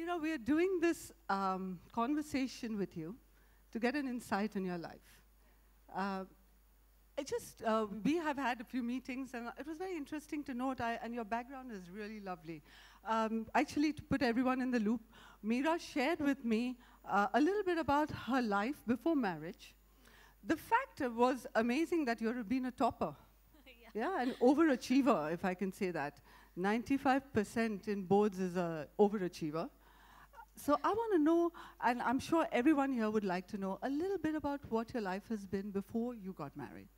Meera, we are doing this conversation with you to get an insight in your life. We have had a few meetings, and it was very interesting to note, and your background is really lovely. Actually, to put everyone in the loop, Meera shared with me a little bit about her life before marriage. The fact was amazing that you've been a topper. Yeah, an overachiever, if I can say that. 95% in boards is an overachiever. So I want to know, and I'm sure everyone here would like to know, a little bit about what your life has been before you got married.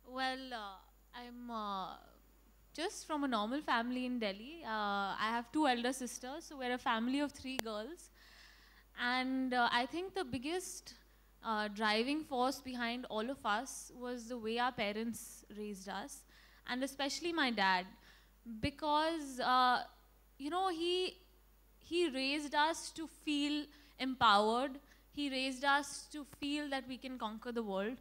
Well, I'm just from a normal family in Delhi. I have two elder sisters, so we're a family of 3 girls. And I think the biggest driving force behind all of us was the way our parents raised us, and especially my dad, because you know, he raised us to feel empowered. He raised us to feel that we can conquer the world.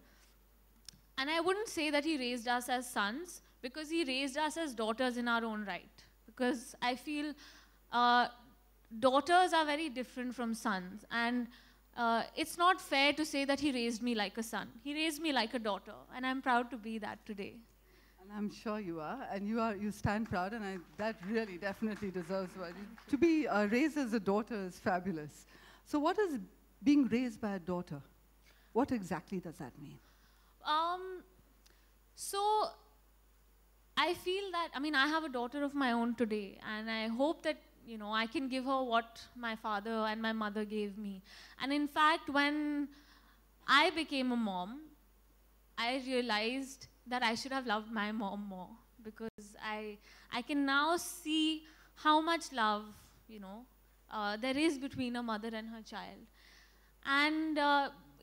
And I wouldn't say that he raised us as sons, because he raised us as daughters in our own right. Because I feel daughters are very different from sons. And it's not fair to say that he raised me like a son. He raised me like a daughter, and I'm proud to be that today. And I'm sure you are, and you stand proud, and that really definitely deserves well. To be raised as a daughter is fabulous. So what is being raised by a daughter? What exactly does that mean? So I feel that, I mean, I have a daughter of my own today, and I hope that, you know, I can give her what my father and my mother gave me. And in fact, when I became a mom, I realized that I should have loved my mom more, because I can now see how much love, you know, there is between a mother and her child. And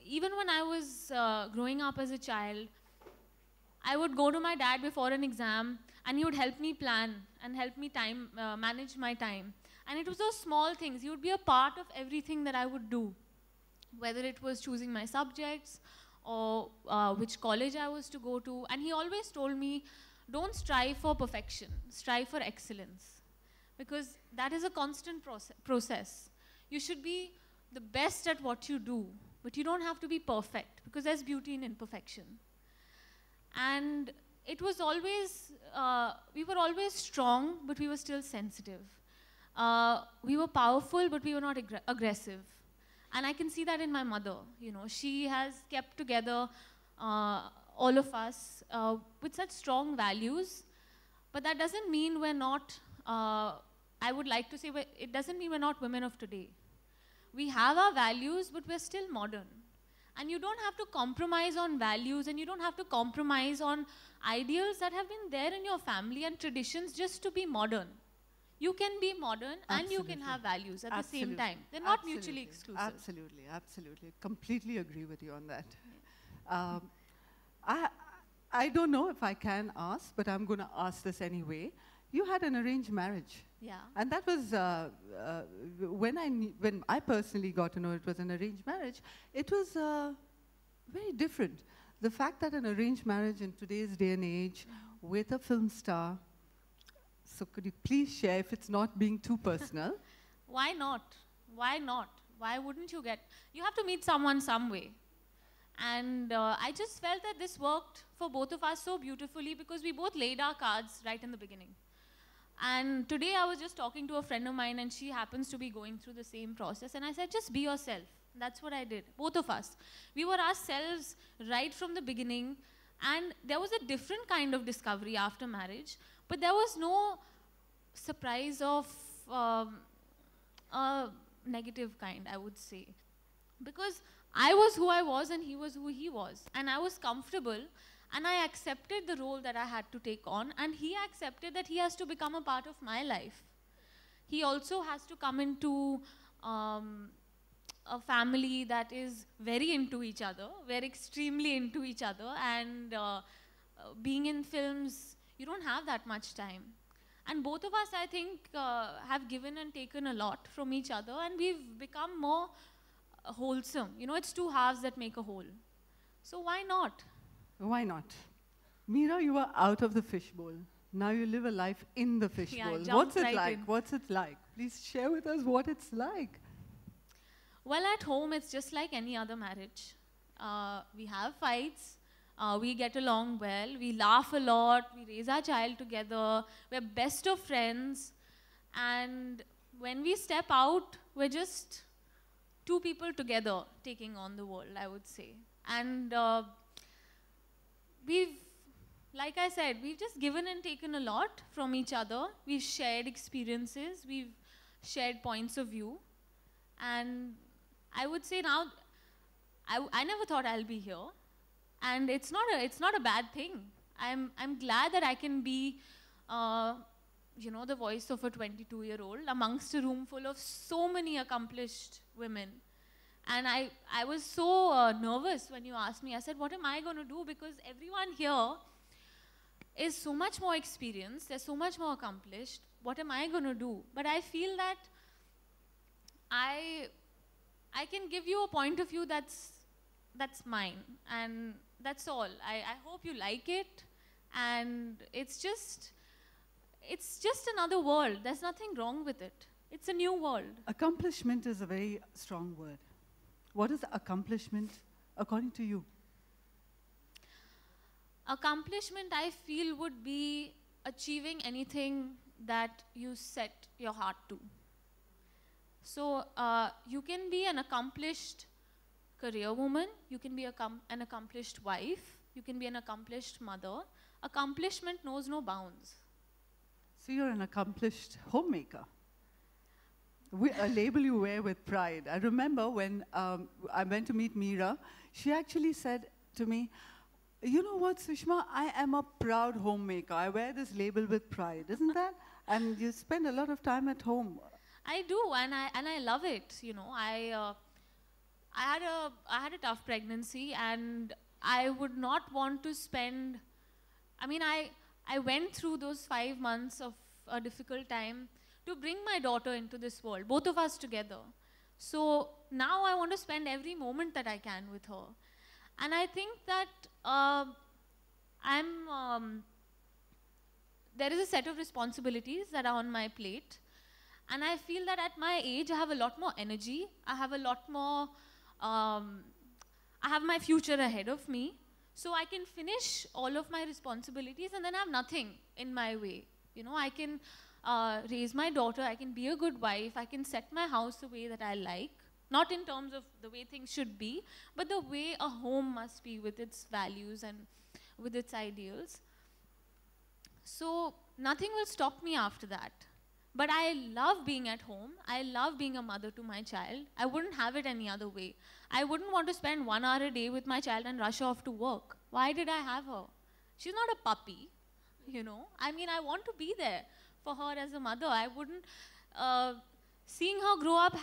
even when I was growing up as a child, I would go to my dad before an exam, and he would help me plan and help me manage my time. And it was those small things. He would be a part of everything that I would do, whether it was choosing my subjects or which college I was to go to. And he always told me, don't strive for perfection, strive for excellence. Because that is a constant process. You should be the best at what you do, but you don't have to be perfect, because there's beauty in imperfection. And it was always, we were always strong, but we were still sensitive. We were powerful, but we were not aggressive. And I can see that in my mother. You know, she has kept together all of us with such strong values. But that doesn't mean we're not, I would like to say, it doesn't mean we're not women of today. We have our values, but we're still modern. And you don't have to compromise on values, and you don't have to compromise on ideals that have been there in your family and traditions just to be modern. You can be modern and you can have values at the same time. They're not mutually exclusive. Absolutely, absolutely. Completely agree with you on that. I don't know if I can ask, but I'm going to ask this anyway. You had an arranged marriage. Yeah. And that was, when I personally got to know it was an arranged marriage, it was very different. The fact that an arranged marriage in today's day and age with a film star, so could you please share, if it's not being too personal? Why not? Why not? Why wouldn't you you have to meet someone some way. And I just felt that this worked for both of us so beautifully, because we both laid our cards right in the beginning. And today I was just talking to a friend of mine, and she happens to be going through the same process. And I said, just be yourself. That's what I did, both of us. We were ourselves right from the beginning. And there was a different kind of discovery after marriage. But there was no surprise of a negative kind, I would say. Because I was who I was, and he was who he was. And I was comfortable. And I accepted the role that I had to take on, and he accepted that he has to become a part of my life. He also has to come into a family that is very into each other. We're extremely into each other, and being in films, you don't have that much time. And both of us, I think, have given and taken a lot from each other, and we've become more wholesome. You know, it's 2 halves that make a whole. So why not? Why not? Meera, you are out of the fishbowl. Now you live a life in the fishbowl. Yeah, What's it right like? in. What's it like? Please share with us what it's like. Well, at home, it's just like any other marriage. We have fights. We get along well. We laugh a lot. We raise our child together. We're best of friends. And when we step out, we're just two people together taking on the world, I would say. And like I said, we've just given and taken a lot from each other. We've shared experiences. We've shared points of view. And I would say now, I never thought I'll be here. And it's not a bad thing. I'm glad that I can be, the voice of a 22-year-old amongst a room full of so many accomplished women. And I was so nervous when you asked me. I said, what am I going to do? Because everyone here is so much more experienced. They're so much more accomplished. What am I going to do? But I feel that I can give you a point of view that's mine. And that's all. I hope you like it. And it's just another world. There's nothing wrong with it. It's a new world. Accomplishment is a very strong word. What is accomplishment according to you? Accomplishment, I feel, would be achieving anything that you set your heart to. So you can be an accomplished career woman, you can be an accomplished wife, you can be an accomplished mother. Accomplishment knows no bounds. So you're an accomplished homemaker. A label you wear with pride. I remember when I went to meet Meera, she actually said to me, you know what, Sushma, I am a proud homemaker. I wear this label with pride, isn't that? And you spend a lot of time at home. I do, and I love it. You know, I had a tough pregnancy, and I would not want to spend. I mean, I went through those 5 months of a difficult time to bring my daughter into this world, both of us together. So now I want to spend every moment that I can with her. And I think that there is a set of responsibilities that are on my plate. And I feel that at my age, I have a lot more energy. I have a lot more, I have my future ahead of me. So I can finish all of my responsibilities and then have nothing in my way. You know, I can raise my daughter, I can be a good wife, I can set my house the way that I like. Not in terms of the way things should be, but the way a home must be with its values and with its ideals. So nothing will stop me after that. But I love being at home. I love being a mother to my child. I wouldn't have it any other way. I wouldn't want to spend 1 hour a day with my child and rush off to work. Why did I have her? She's not a puppy, you know. I mean, I want to be there for her as a mother. I wouldn't, seeing her grow up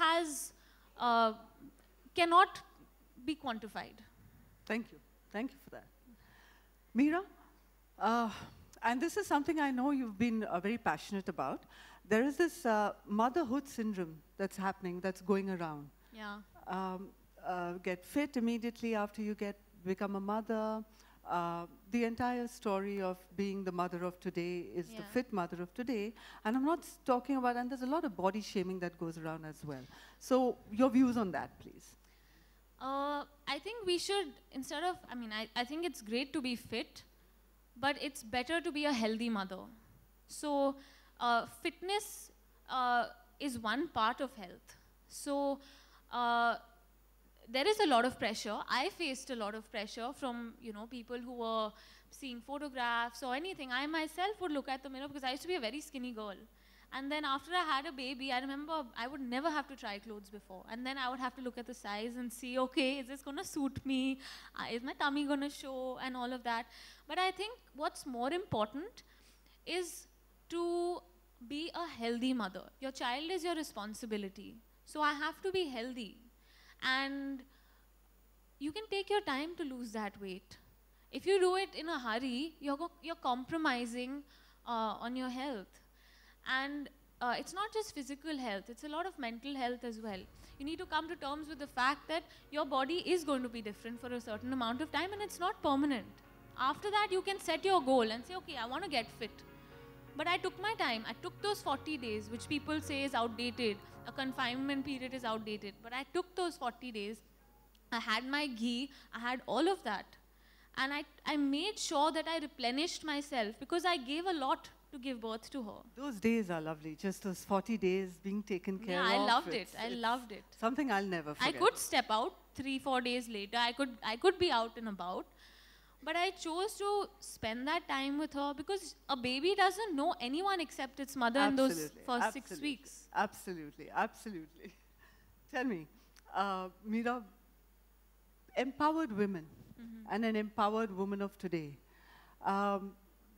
cannot be quantified. Thank you. Thank you for that. Meera, and this is something I know you've been very passionate about. There is this motherhood syndrome that's happening, that's going around. Yeah. Get fit immediately after you become a mother. The entire story of being the mother of today is the fit mother of today. And I'm not talking about, and there's a lot of body shaming that goes around as well. So your views on that, please. I think we should, instead of, I think it's great to be fit, but it's better to be a healthy mother. So fitness is one part of health. So there is a lot of pressure. I faced a lot of pressure from, people who were seeing photographs or anything. I myself would look at the mirror because I used to be a very skinny girl. And then after I had a baby, I remember I would never have to try clothes before. And then I would have to look at the size and see, okay, is this going to suit me? Is my tummy going to show? And all of that. But I think what's more important is to be a healthy mother. Your child is your responsibility. So I have to be healthy. And you can take your time to lose that weight. If you do it in a hurry, you're compromising on your health. And it's not just physical health, it's a lot of mental health as well. You need to come to terms with the fact that your body is going to be different for a certain amount of time and it's not permanent. After that, you can set your goal and say, okay, I want to get fit. But I took my time. I took those 40 days, which people say is outdated. A confinement period is outdated. But I took those 40 days. I had my ghee. I had all of that. And I made sure that I replenished myself because I gave a lot to give birth to her. Those days are lovely. Just those 40 days being taken care of. Yeah, I loved it. I loved it. Something I'll never forget. I could step out 3-4 days later. I could be out and about. But I chose to spend that time with her because a baby doesn't know anyone except its mother in those first 6 weeks. Absolutely, absolutely. Tell me, Meera, empowered women and an empowered woman of today,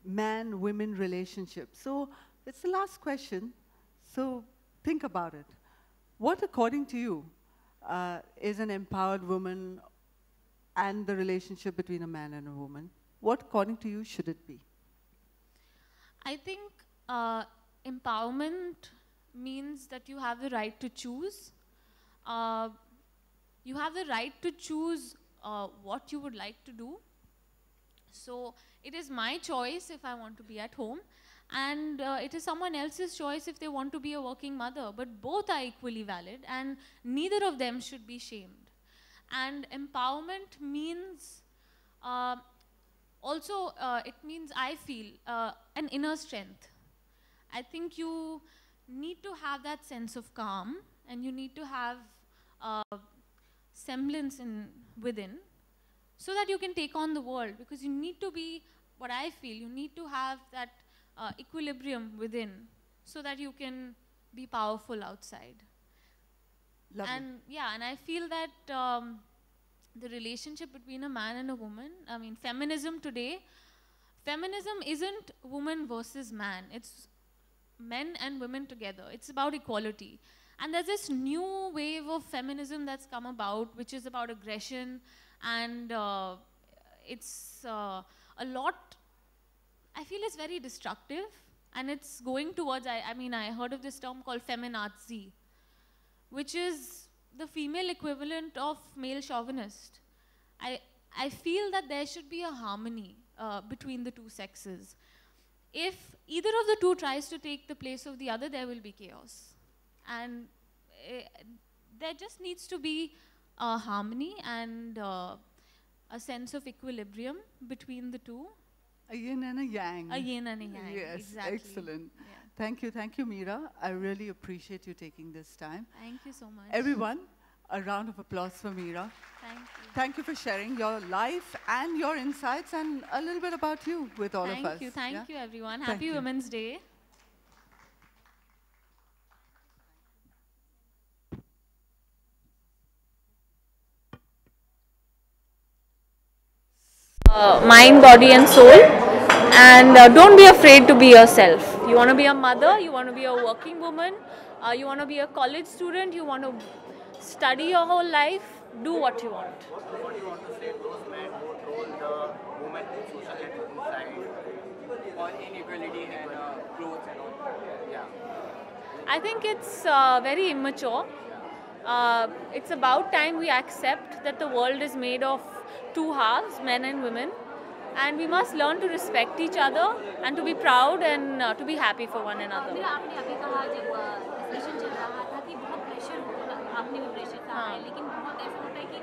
man-women relationship. So it's the last question, so think about it. What, according to you, is an empowered woman and the relationship between a man and a woman? What, according to you, should it be? I think empowerment means that you have the right to choose. You have the right to choose what you would like to do. So it is my choice if I want to be at home, and it is someone else's choice if they want to be a working mother. But both are equally valid, and neither of them should be shamed. And empowerment means also, it means, I feel, an inner strength. I think you need to have that sense of calm, and you need to have semblance within, so that you can take on the world. Because you need to be, what I feel, you need to have that equilibrium within, so that you can be powerful outside. Lovely. And yeah, and I feel that the relationship between a man and a woman, I mean, feminism today, feminism isn't woman versus man. It's men and women together. It's about equality. And there's this new wave of feminism that's come about, which is about aggression, and it's a lot, I feel it's very destructive, and it's going towards, I mean, I heard of this term called feminazi, which is the female equivalent of male chauvinist. I feel that there should be a harmony between the two sexes. If either of the two tries to take the place of the other, there will be chaos. And there just needs to be a harmony and a sense of equilibrium between the two. A yin and a yang. A yin and a yang, yes, exactly. Excellent. Yeah. Thank you, Meera. I really appreciate you taking this time. Thank you so much. Everyone, a round of applause for Meera. Thank you. Thank you for sharing your life and your insights and a little bit about you with all of us. Thank you, everyone. Thank Happy you. Women's Day. Mind, body and soul, and don't be afraid to be yourself. You want to be a mother, you want to be a working woman, you want to be a college student, you want to study your whole life, do what you want. What do you want to say to those men who troll the woman in social networking side on inequality and clothes and all? Yeah. I think it's very immature. It's about time we accept that the world is made of two halves, men and women, and we must learn to respect each other and to be proud and to be happy for one another. आपने अभी कहा जब discussion चल रहा था कि बहुत pressure होता है, आपने भी प्रेशर था, लेकिन बहुत ऐसा होता है कि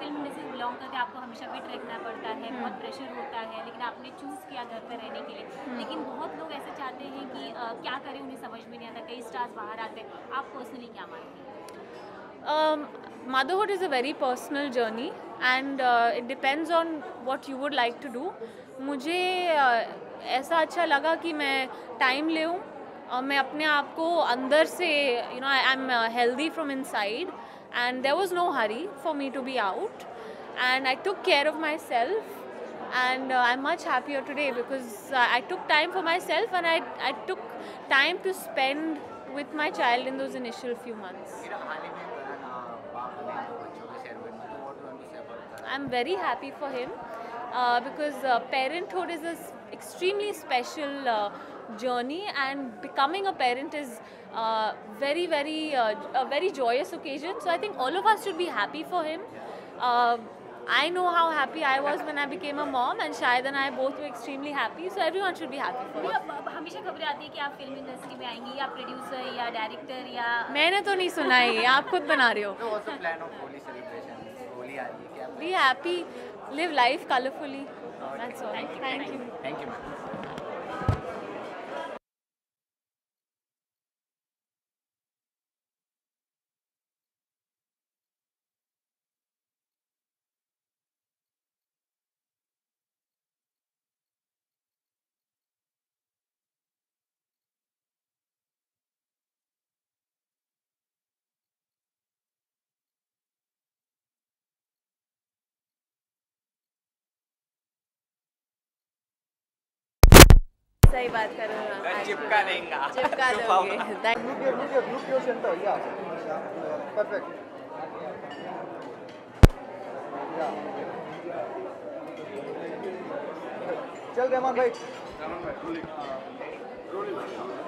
फिल्म इंडस्ट्री से बिलोंग करके आपको हमेशा फिट रखना पड़ता है, बहुत प्रेशर होता है, लेकिन आपने चूज़ किया घर पर रहने के लिए. लेकिन बहुत लोग ऐसे चाहते हैं कि क्या करें, उन्हें समझ में नहीं आता, कई स्टार्स बाहर आते हैं. आप पर्सनली क्या मानते हैं? Motherhood is a very personal journey, and it depends on what you would like to do. मुझे ऐसा अच्छा लगा कि मैं टाइम ले और मैं अपने आप को अंदर से, you know, I'm healthy from inside, and there was no hurry for me to be out, and I took care of myself, and I'm much happier today because I took time for myself, and I took time to spend with my child in those initial few months. I'm very happy for him because parenthood is an extremely special journey, and becoming a parent is a very joyous occasion. So I think all of us should be happy for him. I know how happy I was when I became a mom, and Shahid and I both were extremely happy. So everyone should be happy for us. हमेशा खबरें आती है कि आप film industry में आएंगी या producer या डायरेक्टर या मैंने तो नहीं सुना है, आप खुद बना रहे हो. So what's the plan of Holi celebration? Holi आ रही है क्या? Be happy, live life colorfully. That's all. Thank you. Thank you, ma'am. सही बात कर रहे हो. चिपका देंगे. चिपका दोगे. Look your center, yeah. Perfect. Yeah. चल रहमान भाई.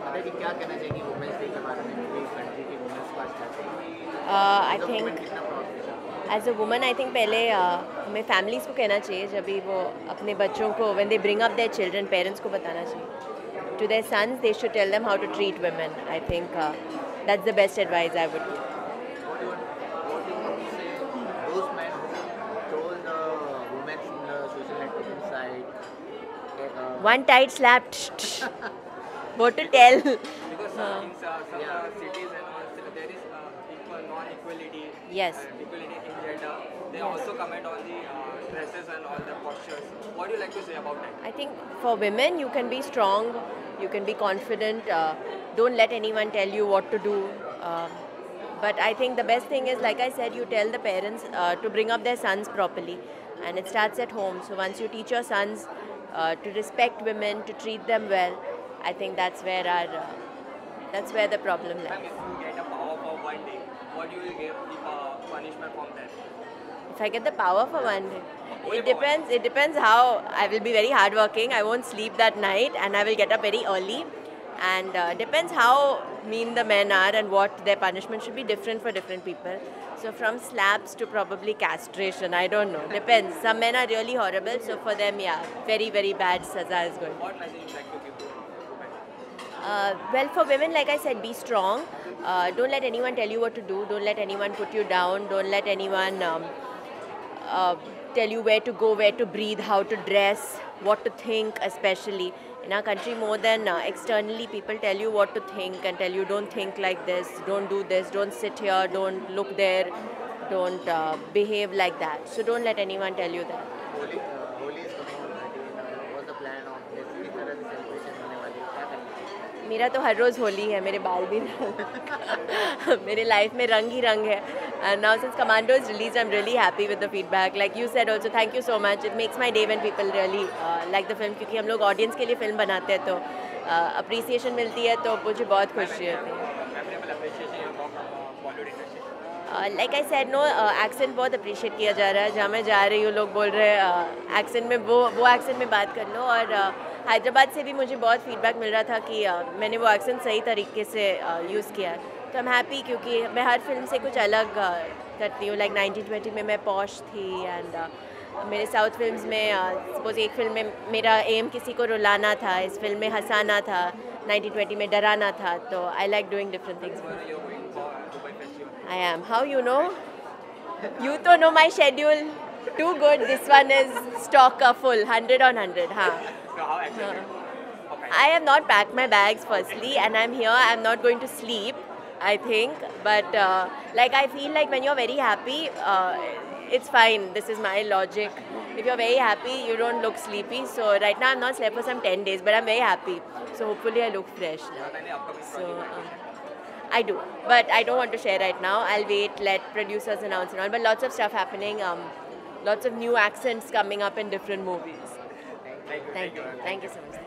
अरे जी क्या कहना चाहिए वुमेन्स डे के बारे में पूरी कंट्री की वुमेन्स आज करते हैं? I think as a woman I think पहले हमें फैमिलीज़ को कहना चाहिए जब भी वो अपने बच्चों को when they bring up their children parents को बताना चाहिए to their sons they should tell them how to treat women. I think that's the best advice I would give. What do you want to say those men who told the women in the social networking site One tight slap. What to tell? Because in some cities and all, there is equal non-equality. Yes. Equality in gender. They also comment on the dresses and all the postures. What do you like to say about that? I think for women, you can be strong, you can be confident. Don't let anyone tell you what to do. But I think the best thing is, like I said, you tell the parents to bring up their sons properly. And it starts at home. So once you teach your sons to respect women, to treat them well, I think that's where the problem Ma'am, lies. if you get a power for one day, what you will give the punishment from that? If I get the power for one day, it depends how. I will be very hardworking. I won't sleep that night, and I will get up very early. And depends how mean the men are and what their punishment should be different for different people. So from slaps to probably castration, I don't know. Depends. Some men are really horrible, so for them, yeah, very very bad saza is good. What message you like to give to women? Well, for women, like I said, be strong. Don't let anyone tell you what to do. Don't let anyone put you down. Don't let anyone tell you where to go, where to breathe, how to dress, what to think, especially. In our country, more than externally, people tell you what to think and tell you don't think like this, don't do this, don't sit here, don't look there, don't behave like that. So don't let anyone tell you that. Holi is coming on 30. What's the plan of this? किस तरह से celebration होने वाली है? क्या करेंगे? मेरा तो हर रोज़ होली है, मेरे बाल भी मेरे लाइफ में रंग ही रंग है. And now since Commando is released, I'm really happy with the feedback. Like you said also, thank you so much. It makes my day when people really like the film, क्योंकि हम लोग audience के लिए film बनाते हैं तो appreciation मिलती है तो मुझे बहुत खुशी होती है. Memorable appreciation of Bollywood industry. Like I said, no, accent बहुत appreciate किया जा रहा है. जहाँ मैं जा रही हूँ लोग बोल रहे हैं accent में वो accent में बात कर लो. और हैदराबाद से भी मुझे बहुत feedback मिल रहा था कि मैंने वो accent सही तरीके से यूज़ किया. तो I'm happy क्योंकि मैं हर फिल्म से कुछ अलग करती हूँ. Like 1920 में मैं पॉश थी एंड मेरे साउथ फिल्म्स में सपोज एक फिल्म में मेरा एम किसी को रुलाना था, इस फिल्म में हंसाना था, 1920 में डराना था. तो I like doing different things. You're going for Dubai Festival. I am. How you know? You to know my schedule too good. This one is stock full, 100 on 100. Huh? So how excited? Okay. I have not packed my bags firstly, and I'm here. I'm not going to sleep, I think. But like I feel like when you're very happy, it's fine. This is my logic. If you're very happy, you don't look sleepy. So right now I'm not slept for some 10 days, but I'm very happy. So hopefully I look fresh now. Any upcoming So project? I do, but I don't want to share right now. I'll wait, let producers announce and all. But lots of stuff happening. Lots of new accents coming up in different movies. Thank you. Thank you so much.